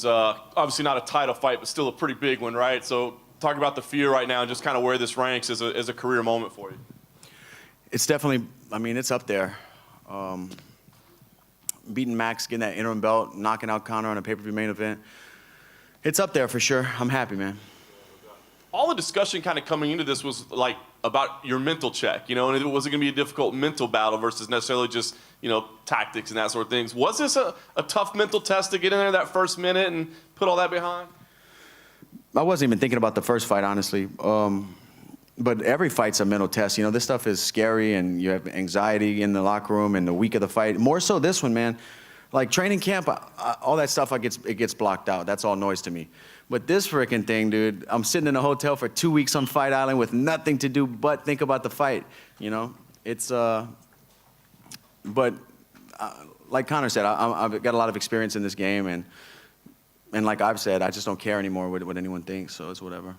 Obviously not a title fight, but still a pretty big one, right? So talk about the fear right now and just kind of where this ranks as a career moment for you. It's definitely, I mean, it's up there. Beating Max, getting that interim belt, knocking out Conor on a pay-per-view main event. It's up there for sure. I'm happy, man. All the discussion kind of coming into this was like about your mental check, you know, and it was going to be a difficult mental battle versus necessarily just, you know, tactics and that sort of things. Was this a tough mental test to get in there that first minute and put all that behind? I wasn't even thinking about the first fight, honestly. But every fight's a mental test. You know, this stuff is scary, and you have anxiety in the locker room and the week of the fight. More so this one, man. Like training camp, all that stuff, it gets blocked out. That's all noise to me. But this freaking thing, dude, I'm sitting in a hotel for 2 weeks on Fight Island with nothing to do but think about the fight. You know, it's but like Conor said, I've got a lot of experience in this game, and like I've said, I just don't care anymore what anyone thinks. So it's whatever.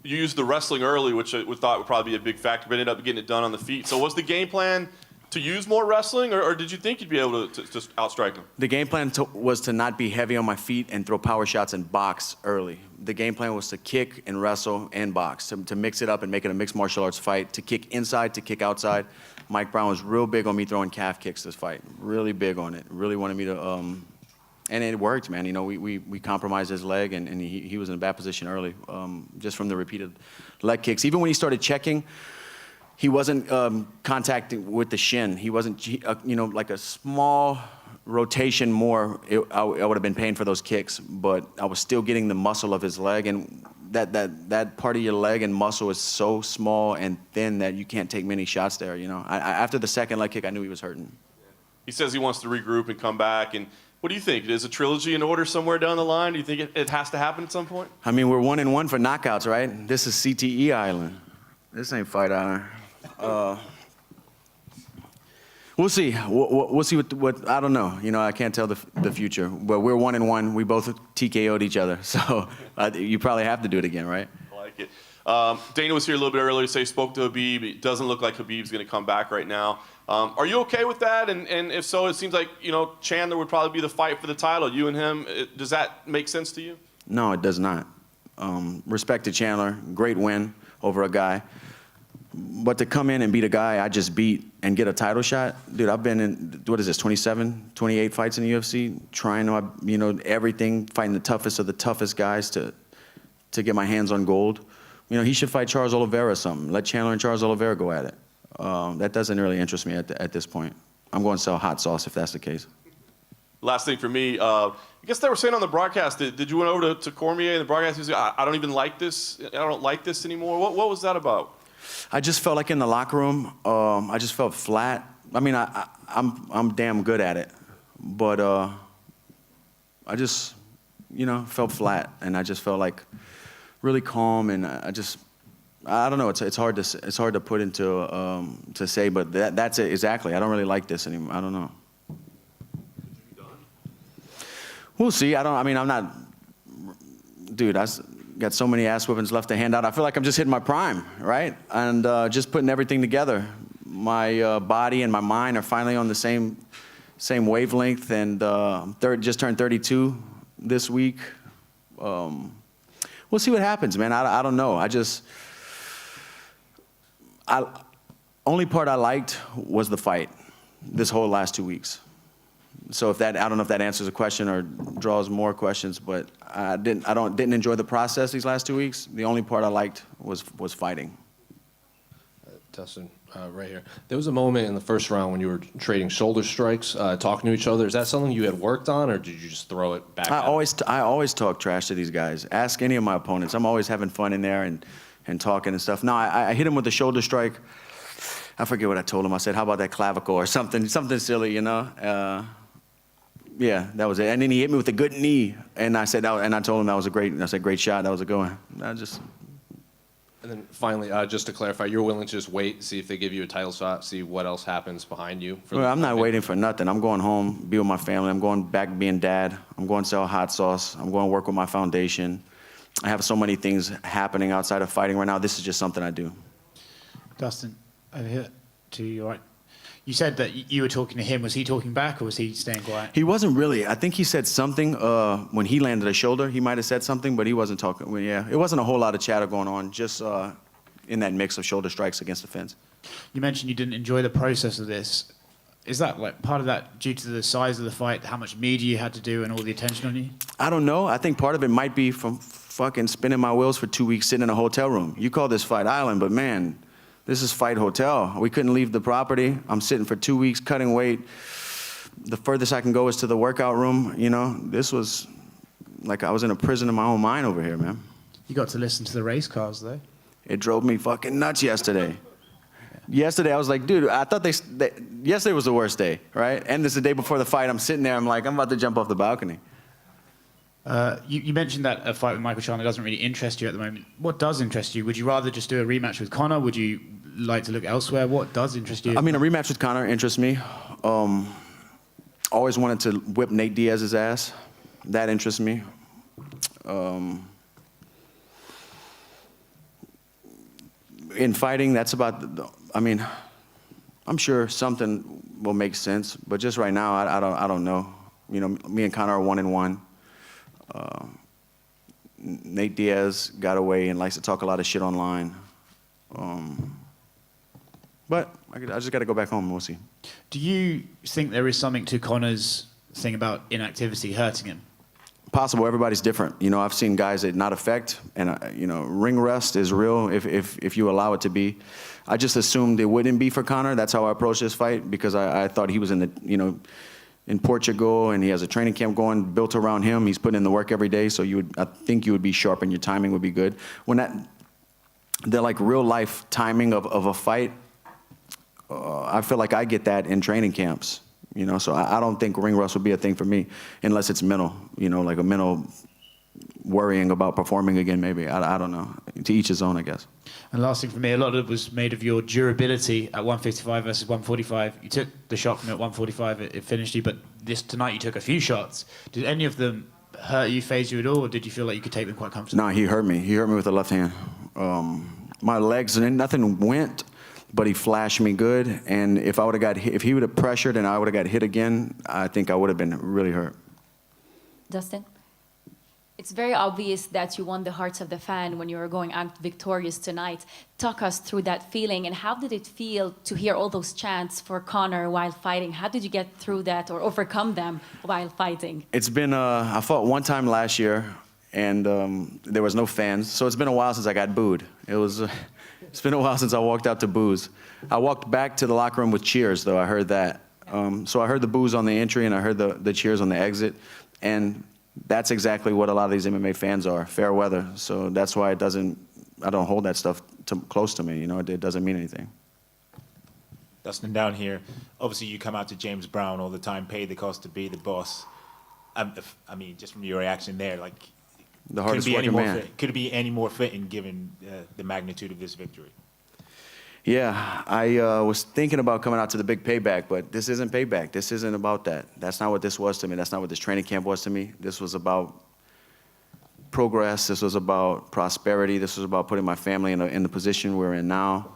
You used the wrestling early, which I thought would probably be a big factor, but ended up getting it done on the feet. So was the game plan to use more wrestling, or did you think you'd be able to just outstrike him? The game plan was to not be heavy on my feet and throw power shots and box early. The game plan was to kick and wrestle and box, to mix it up and make it a mixed martial arts fight, to kick inside, to kick outside. Mike Brown was real big on me throwing calf kicks this fight, really big on it. Really wanted me to, and it worked, man. You know, we compromised his leg, and he was in a bad position early, just from the repeated leg kicks. Even when he started checking, he wasn't contacting with the shin. He wasn't, you know, like a small rotation more, I would have been paying for those kicks, but I was still getting the muscle of his leg, and that part of your leg and muscle is so small and thin that you can't take many shots there, you know. After the second leg kick, I knew he was hurting. He says he wants to regroup and come back, and what do you think? Is a trilogy in order somewhere down the line? Do you think it has to happen at some point? I mean, we're 1-1 for knockouts, right? This is CTE Island. This ain't Fight Island. We'll see. We'll see what I don't know. You know, I can't tell the future. But we're 1-1. We both TKO'd each other. So you probably have to do it again, right? I like it. Dana was here a little bit earlier, so he spoke to Khabib. It doesn't look like Khabib's going to come back right now. Are you okay with that? And if so, it seems like, you know, Chandler would probably be the fight for the title. You and him, does that make sense to you? No, it does not. Respect to Chandler. Great win over a guy. But to come in and beat a guy I just beat and get a title shot, dude, I've been in, what is this, 27, 28 fights in the UFC, trying to, you know, everything, fighting the toughest of the toughest guys to get my hands on gold. You know, he should fight Charles Oliveira or something. Let Chandler and Charles Oliveira go at it. That doesn't really interest me at this point. I'm going to sell hot sauce if that's the case. Last thing for me, I guess they were saying on the broadcast, did you went over to Cormier and the broadcast, he was like, I don't even like this, I don't like this anymore. What was that about? I just felt like in the locker room, I just felt flat. I mean, I'm damn good at it, but I just, you know, felt flat, and I just felt like really calm, and I don't know. It's hard to put into to say, but that's it exactly. I don't really like this anymore. I don't know. We'll see. I mean, I'm not, dude. I got so many ass whippings left to hand out. I feel like I'm just hitting my prime, right? And just putting everything together. My body and my mind are finally on the same wavelength, and just turned 32 this week. We'll see what happens, man. I don't know. Only part I liked was the fight this whole last 2 weeks. So if that, I don't know if that answers a question or draws more questions, but I didn't enjoy the process these last 2 weeks. The only part I liked was fighting. Dustin, right here. There was a moment in the first round when you were trading shoulder strikes, talking to each other. Is that something you had worked on, or did you just throw it back? I always talk trash to these guys. Ask any of my opponents. I'm always having fun in there and talking and stuff. No, I hit him with the shoulder strike. I forget what I told him. I said, how about that clavicle or something silly, you know? Yeah, that was it. And then he hit me with a good knee, and I said, and I told him that was a great shot. That was a good one. And then finally, just to clarify, you're willing to just wait, see if they give you a title shot, see what else happens behind you? Well, I'm not waiting for nothing. I'm going home, be with my family. I'm going back being dad. I'm going to sell hot sauce. I'm going to work with my foundation. I have so many things happening outside of fighting right now. This is just something I do. Dustin, over here to your right. You said that you were talking to him. Was he talking back or was he staying quiet? He wasn't really. I think he said something when he landed a shoulder. He might have said something, but he wasn't talking. Well, yeah, it wasn't a whole lot of chatter going on, just in that mix of shoulder strikes against the fence. You mentioned you didn't enjoy the process of this. Is that like part of that due to the size of the fight, how much media you had to do and all the attention on you? I don't know. I think part of it might be from fucking spinning my wheels for 2 weeks sitting in a hotel room. You call this Fight Island, but man, this is Fight Hotel. We couldn't leave the property. I'm sitting for 2 weeks cutting weight. The furthest I can go is to the workout room. You know, this was like I was in a prison in my own mind over here, man. You got to listen to the race cars, though. It drove me fucking nuts yesterday. Yesterday, I was like, dude, I thought yesterday was the worst day, right? And this is the day before the fight. I'm sitting there, I'm like, I'm about to jump off the balcony. You mentioned that a fight with Michael Chandler doesn't really interest you at the moment. What does interest you? Would you rather just do a rematch with Conor? Would you like to look elsewhere? What does interest you? I mean, a rematch with Conor interests me. Always wanted to whip Nate Diaz's ass. That interests me. In fighting, that's about, I mean, I'm sure something will make sense, but just right now, I don't know. You know, me and Conor are 1-1. Nate Diaz got away and likes to talk a lot of shit online. But I just got to go back home and we'll see. Do you think there is something to Conor's thing about inactivity hurting him? Possible. Everybody's different. You know, I've seen guys that not affect, and you know, ring rust is real if you allow it to be. I just assumed it wouldn't be for Conor. That's how I approached this fight because I thought he was in the, you know, in Portugal and he has a training camp going built around him. He's putting in the work every day, so I think you would be sharp and your timing would be good. When the like real life timing of a fight, I feel like I get that in training camps. You know, so I don't think ring rust would be a thing for me unless it's mental, you know, like a mental worrying about performing again, maybe. I don't know. To each his own, I guess. And last thing for me, a lot of it was made of your durability at 155 versus 145. You took the shot from at 145, it finished you, but tonight you took a few shots. Did any of them hurt you, phase you at all, or did you feel like you could take them quite comfortably? No, he hurt me. He hurt me with the left hand. My legs, and nothing went. But he flashed me good, and if I would have got hit, if he would have pressured and I would have got hit again, I think I would have been really hurt. Dustin, it's very obvious that you won the hearts of the fan when you were going out victorious tonight. Talk us through that feeling, and how did it feel to hear all those chants for Conor while fighting? How did you get through that or overcome them while fighting? It's been, I fought one time last year, and there was no fans, so it's been a while since I got booed. It's been a while since I walked out to boos. I walked back to the locker room with cheers, though. I heard that. So I heard the boos on the entry, and I heard the cheers on the exit. And that's exactly what a lot of these MMA fans are, fair weather. So that's why I don't hold that stuff close to me. You know, it doesn't mean anything. Dustin, down here, obviously you come out to James Brown all the time, pay the cost to be the boss. I mean, just from your reaction there, like, The hardest working man. Could it be any more fitting given the magnitude of this victory? Yeah, I was thinking about coming out to the big payback, but this isn't payback. This isn't about that. That's not what this was to me. That's not what this training camp was to me. This was about progress. This was about prosperity. This was about putting my family in the position we're in now.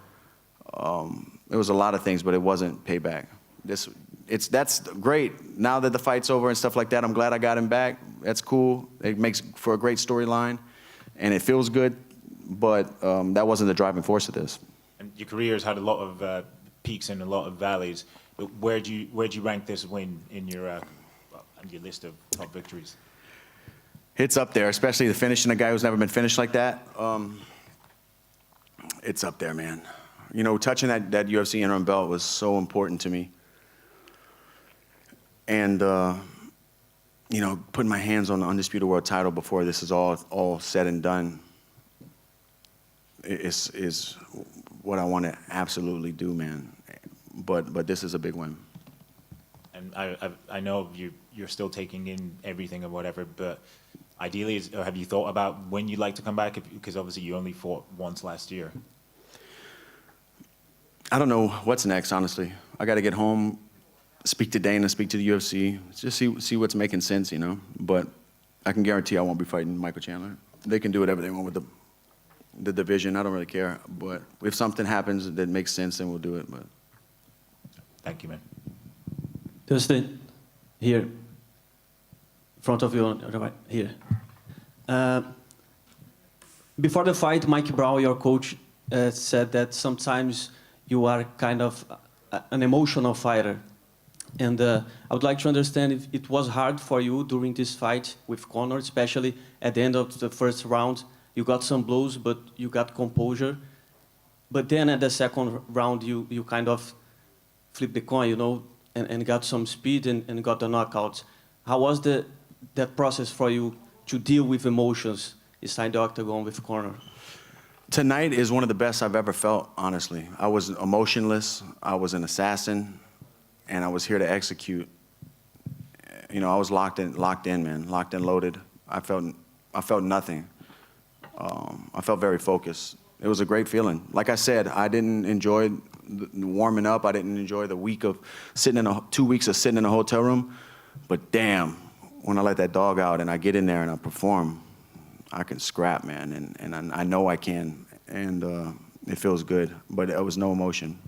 It was a lot of things, but it wasn't payback. That's great. Now that the fight's over and stuff like that, I'm glad I got him back. That's cool. It makes for a great storyline, and it feels good, but that wasn't the driving force of this. And your career has had a lot of peaks and a lot of valleys. But where'd you rank this win in your list of top victories? It's up there, especially the finishing a guy who's never been finished like that. It's up there, man. You know, touching that UFC interim belt was so important to me. And, you know, putting my hands on the Undisputed World title before this is all said and done is what I want to absolutely do, man. But this is a big win. And I know you're still taking in everything and whatever, but ideally, have you thought about when you'd like to come back? Because obviously you only fought once last year. I don't know what's next, honestly. I got to get home, speak to Dana, speak to the UFC, just see what's making sense, you know. But I can guarantee I won't be fighting Michael Chandler. They can do whatever they want with the division. I don't really care. But if something happens that makes sense, then we'll do it. But Thank you, man. Dustin, here, in front of you, right here. Before the fight, Mike Brown, your coach, said that sometimes you are kind of an emotional fighter. And I would like to understand if it was hard for you during this fight with Conor, especially at the end of the first round. You got some blows, but you got composure. But then at the second round, you kind of flipped the coin, you know, and got some speed and got the knockout. How was that process for you to deal with emotions inside the octagon with Conor? Tonight is one of the best I've ever felt, honestly. I was emotionless, I was an assassin, and I was here to execute. You know, I was locked in, man, locked and loaded. I felt nothing. I felt very focused. It was a great feeling. Like I said, I didn't enjoy the warming up. I didn't enjoy the week of 2 weeks of sitting in a hotel room. But damn, when I let that dog out and I get in there and I perform, I can scrap, man, and I know I can, and it feels good. But it was no emotion.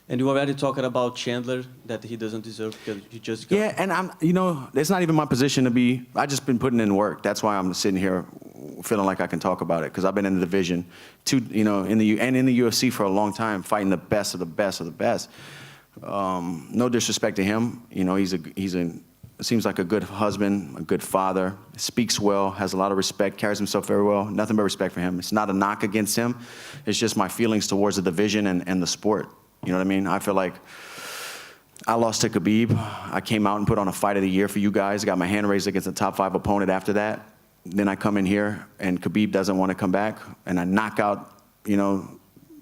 And you already talked about Chandler, that he doesn't deserve because he just got... Yeah, and you know, it's not even my position to be. I just been putting in work. That's why I'm sitting here feeling like I can talk about it, because I've been in the division, you know, in the UFC for a long time, fighting the best of the best of the best. No disrespect to him, you know, seems like a good husband, a good father, speaks well, has a lot of respect, carries himself very well. Nothing but respect for him. It's not a knock against him. It's just my feelings towards the division and the sport. You know what I mean? I feel like I lost to Khabib. I came out and put on a fight of the year for you guys. Got my hand raised against a top 5 opponent after that. Then I come in here and Khabib doesn't want to come back. And I knock out, you know,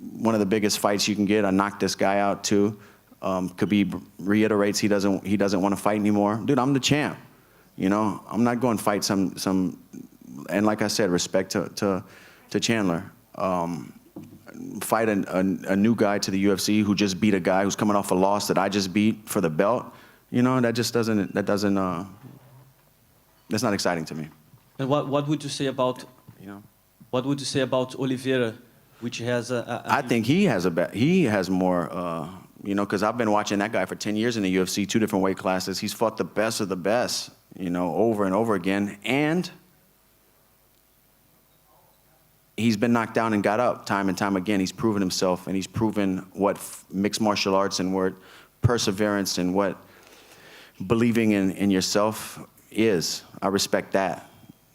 one of the biggest fights you can get. I knocked this guy out too. Khabib reiterates he doesn't want to fight anymore. Dude, I'm the champ. You know, I'm not going to fight some, and like I said, respect to Chandler. Fight a new guy to the UFC who just beat a guy who's coming off a loss that I just beat for the belt. You know, that's not exciting to me. And what would you say about, You know, what would you say about Oliveira, which has I think he has more. You know, because I've been watching that guy for 10 years in the UFC, 2 different weight classes. He's fought the best of the best, you know, over and over again. And he's been knocked down and got up time and time again. He's proven himself, and he's proven what mixed martial arts and what perseverance and what believing in yourself is. I respect that.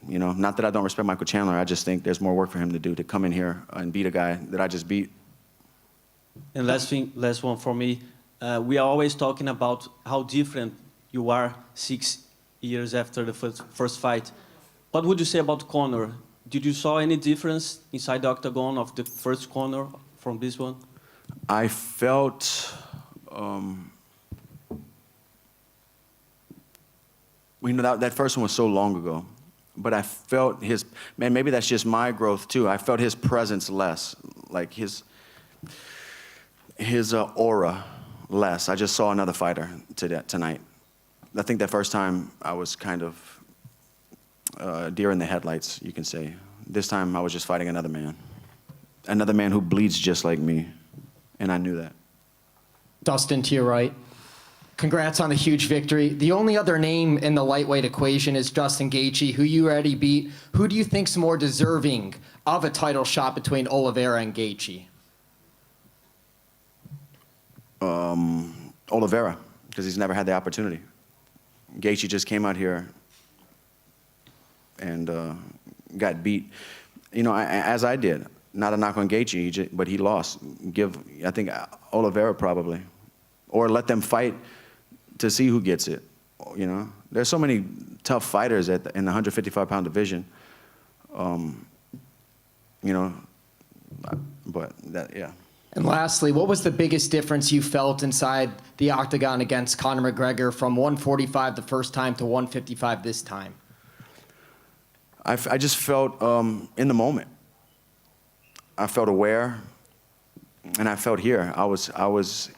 You know, not that I don't respect Michael Chandler. I just think there's more work for him to do to come in here and beat a guy that I just beat. And last one for me. We are always talking about how different you are 6 years after the first fight. What would you say about Conor? Did you saw any difference inside the octagon of the first Conor from this one? I felt, you know, that first one was so long ago, but I felt man, maybe that's just my growth too. I felt his presence less, like his aura less. I just saw another fighter tonight. I think that first time I was kind of deer in the headlights, you can say. This time I was just fighting another man who bleeds just like me, and I knew that. Dustin, to your right. Congrats on the huge victory. The only other name in the lightweight equation is Justin Gaethje, who you already beat. Who do you think's more deserving of a title shot between Oliveira and Gaethje? Oliveira, because he's never had the opportunity. Gaethje just came out here and got beat. You know, as I did. Not a knock on Gaethje, but he lost. I think Oliveira probably. Or let them fight to see who gets it. You know, there's so many tough fighters in the 155-pound division. You know, but that, yeah. And lastly, what was the biggest difference you felt inside the octagon against Conor McGregor from 145 the first time to 155 this time? I just felt in the moment. I felt aware, and I felt here. I was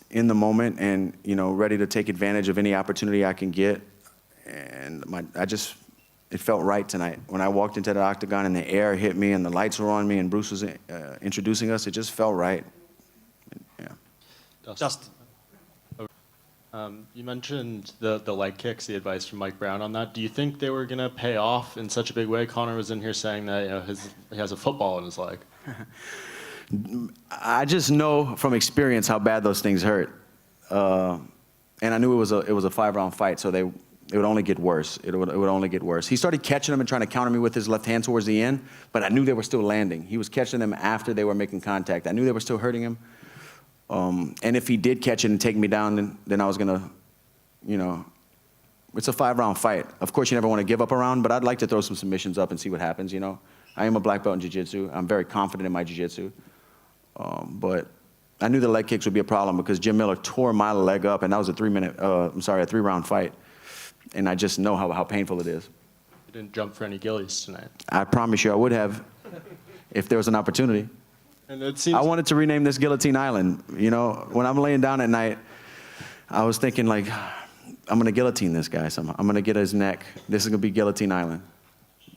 in the moment, and you know, ready to take advantage of any opportunity I can get. And it felt right tonight. When I walked into the octagon and the air hit me and the lights were on me and Bruce was introducing us, it just felt right. Yeah. Dustin. You mentioned the leg kicks, the advice from Mike Brown on that. Do you think they were going to pay off in such a big way? Conor was in here saying that he has a football in his leg. I just know from experience how bad those things hurt, and I knew it was a 5-round fight, so it would only get worse. It would only get worse. He started catching them and trying to counter me with his left hand towards the end, but I knew they were still landing. He was catching them after they were making contact. I knew they were still hurting him. And if he did catch it and take me down, then I was going to, it's a 5-round fight. Of course, you never want to give up a round, but I'd like to throw some submissions up and see what happens, I am a black belt in jiu-jitsu. I'm very confident in my jiu-jitsu. But I knew the leg kicks would be a problem because Jim Miller tore my leg up, and that was a 3-round fight. And I just know how painful it is. You didn't jump for any gillies tonight. I promise you I would have if there was an opportunity. And it seems I wanted to rename this Guillotine Island. When I'm laying down at night, I was thinking, like, I'm going to guillotine this guy somehow. I'm going to get his neck. This is going to be Guillotine Island.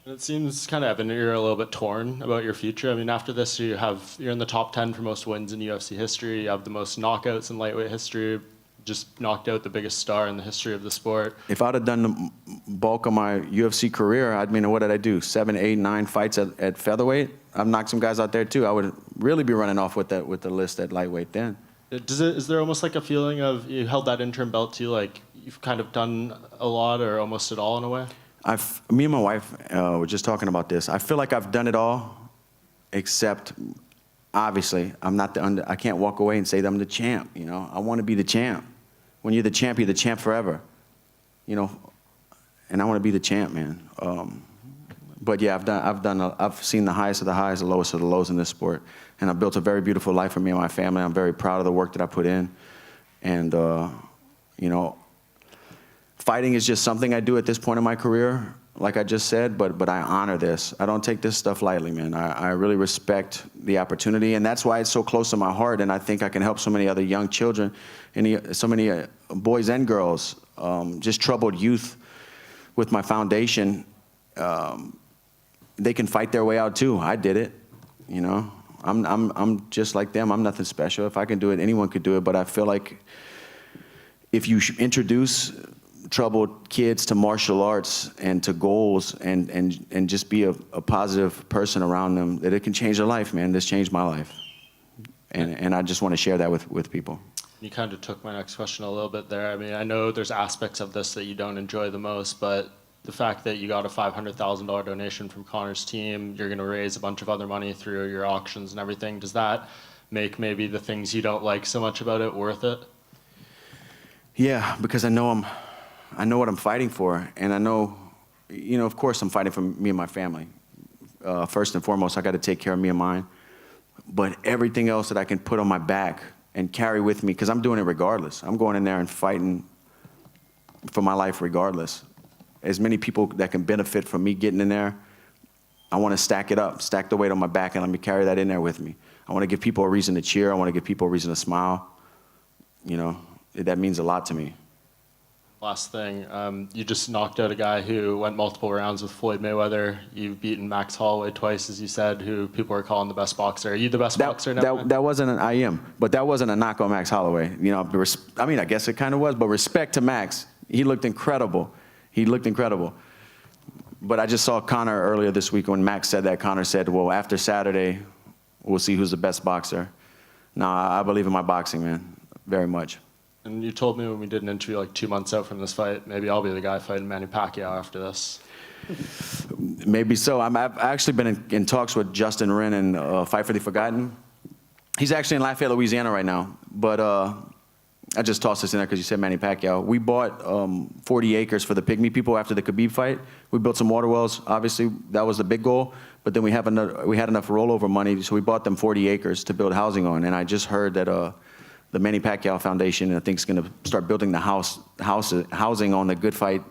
It seems kind of evident you're a little bit torn about your future. I mean, after this, you're in the top 10 for most wins in UFC history. You have the most knockouts in lightweight history. Just knocked out the biggest star in the history of the sport. If I'd have done the bulk of my UFC career, what did I do? 7, 8, 9 fights at featherweight? I've knocked some guys out there too. I would really be running off with the list at lightweight then. Is there almost like a feeling of you held that interim belt too, like you've kind of done a lot or almost it all in a way? Me and my wife were just talking about this. I feel like I've done it all, except obviously I'm not I can't walk away and say that I'm the champ. I want to be the champ. When you're the champ forever. And I want to be the champ, man. But yeah, I've seen the highest of the highs, the lowest of the lows in this sport, and I've built a very beautiful life for me and my family. I'm very proud of the work that I put in, and fighting is just something I do at this point in my career, like I just said. But I honor this. I don't take this stuff lightly, man. I really respect the opportunity, and that's why it's so close to my heart. And I think I can help so many other young children, and so many boys and girls, just troubled youth, with my foundation. They can fight their way out too. I did it, I'm just like them. I'm nothing special. If I can do it, anyone could do it. But I feel like if you introduce troubled kids to martial arts and to goals and just be a positive person around them, that it can change their life, man. This changed my life. And I just want to share that with people. You kind of took my next question a little bit there. I mean, I know there's aspects of this that you don't enjoy the most, but the fact that you got a $500,000 donation from Conor's team, you're going to raise a bunch of other money through your auctions and everything. Does that make maybe the things you don't like so much about it worth it? Yeah, because I know what I'm fighting for, and I know, of course I'm fighting for me and my family. First and foremost, I got to take care of me and mine. But everything else that I can put on my back and carry with me, because I'm doing it regardless. I'm going in there and fighting for my life regardless. As many people that can benefit from me getting in there, I want to stack it up, stack the weight on my back, and let me carry that in there with me. I want to give people a reason to cheer. I want to give people a reason to smile. That means a lot to me. Last thing, you just knocked out a guy who went multiple rounds with Floyd Mayweather. You've beaten Max Holloway twice, as you said, who people are calling the best boxer. Are you the best boxer now? That wasn't I am, but that wasn't a knock on Max Holloway. I guess it kind of was, but respect to Max. He looked incredible. But I just saw Conor earlier this week when Max said that. Conor said, well, after Saturday, we'll see who's the best boxer. No, I believe in my boxing, man, very much. And you told me when we did an interview like 2 months out from this fight, maybe I'll be the guy fighting Manny Pacquiao after this. Maybe so. I've actually been in talks with Justin Wren and Fight for the Forgotten. He's actually in Lafayette, Louisiana right now. But I just tossed this in there because you said Manny Pacquiao. We bought 40 acres for the Pygmy people after the Khabib fight. We built some water wells. Obviously, that was the big goal. But then we had enough rollover money, so we bought them 40 acres to build housing on. And I just heard that the Manny Pacquiao Foundation, I think, is going to start building the housing on the Good Fight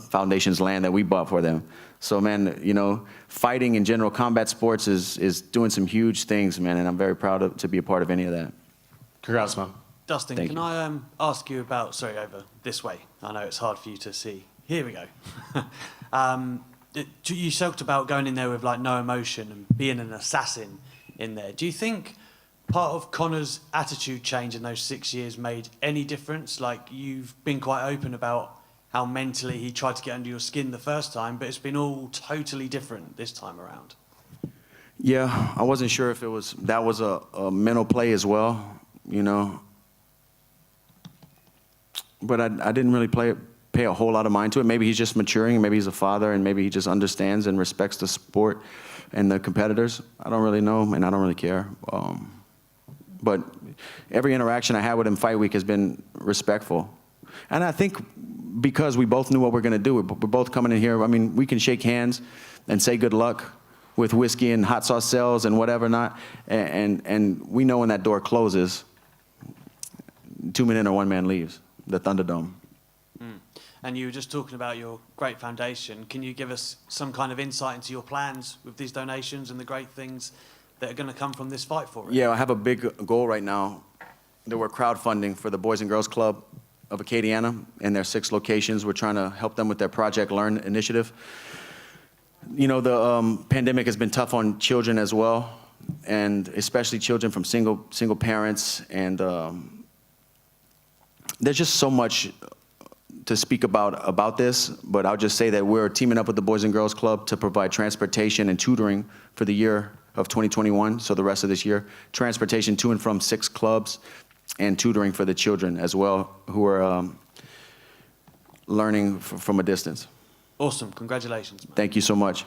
Foundation's land that we bought for them. So, man, fighting in general, combat sports is doing some huge things, man, and I'm very proud to be a part of any of that. Congrats, man. Dustin, Thank can you. I ask you about, sorry, over this way. I know it's hard for you to see. Here we go. You talked about going in there with like no emotion and being an assassin in there. Do you think part of Conor's attitude change in those 6 years made any difference? Like, you've been quite open about how mentally he tried to get under your skin the first time, but it's been all totally different this time around. Yeah, I wasn't sure if that was a mental play as well, you know. But I didn't really pay a whole lot of mind to it. Maybe he's just maturing, maybe he's a father, and maybe he just understands and respects the sport and the competitors. I don't really know, and I don't really care. But every interaction I had with him fight week has been respectful. And I think because we both knew what we're going to do, we're both coming in here. I mean, we can shake hands and say good luck with whiskey and hot sauce sales and whatever not. And we know when that door closes, 2 men in or 1 man leaves the Thunderdome. And you were just talking about your great foundation. Can you give us some kind of insight into your plans with these donations and the great things that are going to come from this fight for it? Yeah, I have a big goal right now that we're crowdfunding for the Boys and Girls Club of Acadiana and their 6 locations. We're trying to help them with their Project Learn initiative. You know, the pandemic has been tough on children as well, and especially children from single parents. And there's just so much to speak about this, but I'll just say that we're teaming up with the Boys and Girls Club to provide transportation and tutoring for the year of 2021, so the rest of this year. Transportation to and from 6 clubs and tutoring for the children as well who are learning from a distance. Awesome. Congratulations, man. Thank you so much.